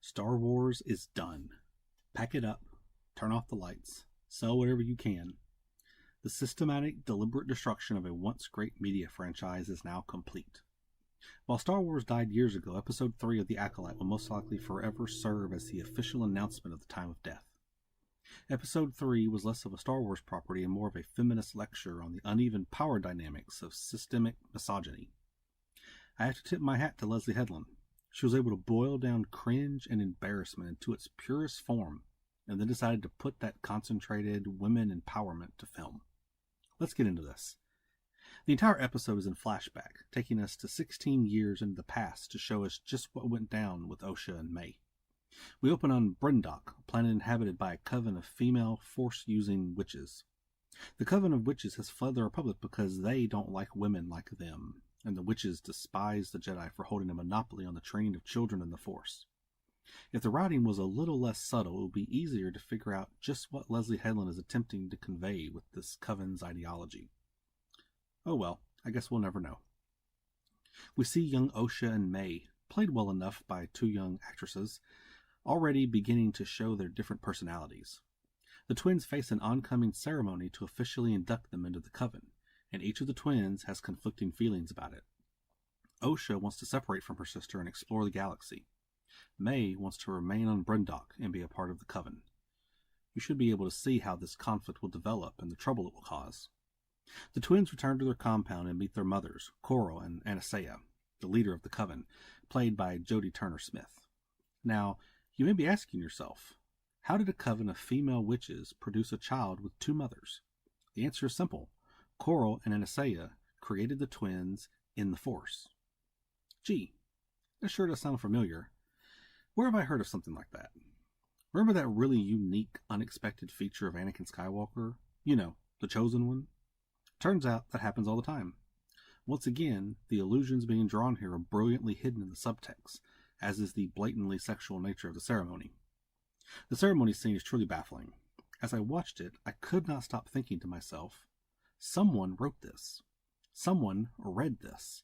Star Wars is done. Pack it up, turn off the lights, sell whatever you can. The systematic, deliberate destruction of a once great media franchise is now complete. While Star Wars died years ago, Episode 3 of The Acolyte will most likely forever serve as the official announcement of the time of death. Episode 3 was less of a Star Wars property and more of a feminist lecture on the uneven power dynamics of systemic misogyny. I have to tip my hat to Leslie Headland. She was able to boil down cringe and embarrassment into its purest form, and then decided to put that concentrated women empowerment to film. Let's get into this. The entire episode is in flashback, taking us to 16 years into the past to show us just what went down with Osha and May. We open on Brindok, a planet inhabited by a coven of female Force-using witches. The coven of witches has fled the Republic because they don't like women like them, and the witches despise the Jedi for holding a monopoly on the training of children in the Force. If the writing was a little less subtle, it would be easier to figure out just what Leslie Headland is attempting to convey with this coven's ideology. Oh well, I guess we'll never know. We see young Osha and May, played well enough by two young actresses, already beginning to show their different personalities. The twins face an oncoming ceremony to officially induct them into the coven, and each of the twins has conflicting feelings about it. Osha wants to separate from her sister and explore the galaxy. May wants to remain on Brindok and be a part of the coven. You should be able to see how this conflict will develop and the trouble it will cause. The twins return to their compound and meet their mothers, Coral and Anastasia, the leader of the coven, played by Jodie Turner-Smith. Now, you may be asking yourself, how did a coven of female witches produce a child with two mothers? The answer is simple. Coral and Anastasia created the twins in the Force. Gee, that sure does sound familiar. Where have I heard of something like that? Remember that really unique, unexpected feature of Anakin Skywalker? You know, the Chosen One? Turns out that happens all the time. Once again, the illusions being drawn here are brilliantly hidden in the subtext, as is the blatantly sexual nature of the ceremony. The ceremony scene is truly baffling. As I watched it, I could not stop thinking to myself, someone wrote this. Someone read this.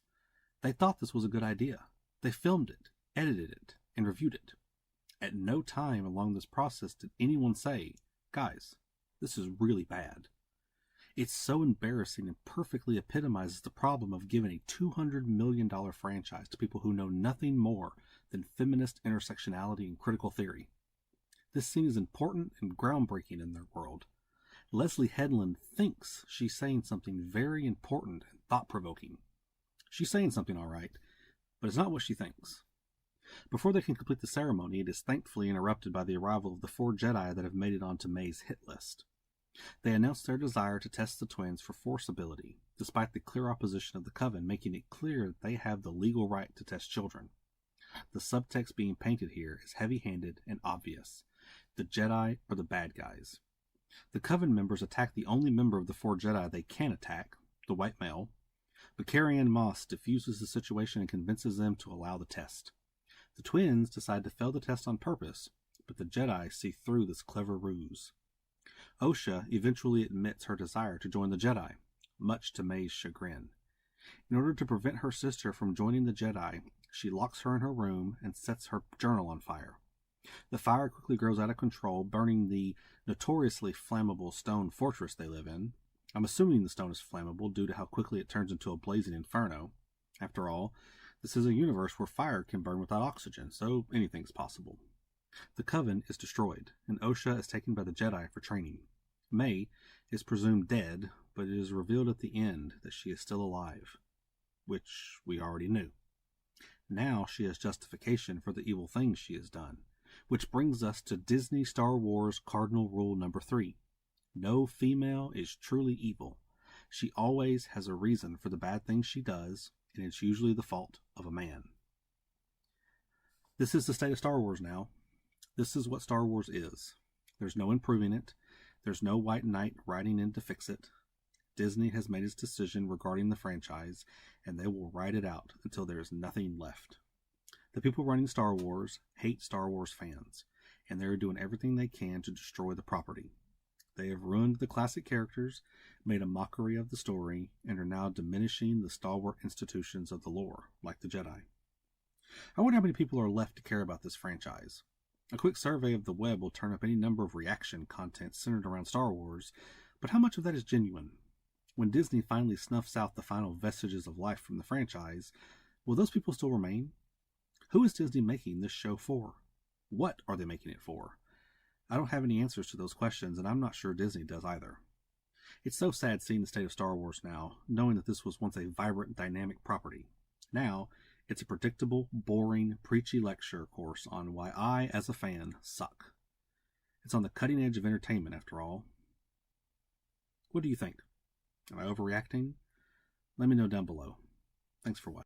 They thought this was a good idea. They filmed it, edited it, and reviewed it. At no time along this process did anyone say, guys, this is really bad. It's so embarrassing and perfectly epitomizes the problem of giving a $200 million franchise to people who know nothing more than feminist intersectionality and critical theory. This scene is important and groundbreaking in their world. Leslie Headland thinks she's saying something very important and thought-provoking. She's saying something all right, but it's not what she thinks. Before they can complete the ceremony, it is thankfully interrupted by the arrival of the 4 Jedi that have made it onto May's hit list. They announce their desire to test the twins for Force ability, despite the clear opposition of the Coven, making it clear that they have the legal right to test children. The subtext being painted here is heavy-handed and obvious. The Jedi are the bad guys. The Coven members attack the only member of the 4 Jedi they can attack, the white male, but Carrie-Anne Moss diffuses the situation and convinces them to allow the test. The twins decide to fail the test on purpose, but the Jedi see through this clever ruse. Osha eventually admits her desire to join the Jedi, much to May's chagrin. In order to prevent her sister from joining the Jedi, she locks her in her room and sets her journal on fire. The fire quickly grows out of control, burning the notoriously flammable stone fortress they live in. I'm assuming the stone is flammable due to how quickly it turns into a blazing inferno. After all, this is a universe where fire can burn without oxygen, so anything's possible. The Coven is destroyed, and Osha is taken by the Jedi for training. May is presumed dead, but it is revealed at the end that she is still alive, which we already knew. Now she has justification for the evil things she has done, which brings us to Disney Star Wars Cardinal Rule number 3. No female is truly evil. She always has a reason for the bad things she does, and it's usually the fault of a man. This is the state of Star Wars now. This is what Star Wars is. There's no improving it. There's no white knight riding in to fix it. Disney has made its decision regarding the franchise, and they will ride it out until there is nothing left. The people running Star Wars hate Star Wars fans, and they are doing everything they can to destroy the property. They have ruined the classic characters, made a mockery of the story, and are now diminishing the stalwart institutions of the lore, like the Jedi. I wonder how many people are left to care about this franchise. A quick survey of the web will turn up any number of reaction content centered around Star Wars, but how much of that is genuine? When Disney finally snuffs out the final vestiges of life from the franchise, will those people still remain? Who is Disney making this show for? What are they making it for? I don't have any answers to those questions, and I'm not sure Disney does either. It's so sad seeing the state of Star Wars now, knowing that this was once a vibrant, dynamic property. Now, it's a predictable, boring, preachy lecture course on why I, as a fan, suck. It's on the cutting edge of entertainment, after all. What do you think? Am I overreacting? Let me know down below. Thanks for watching.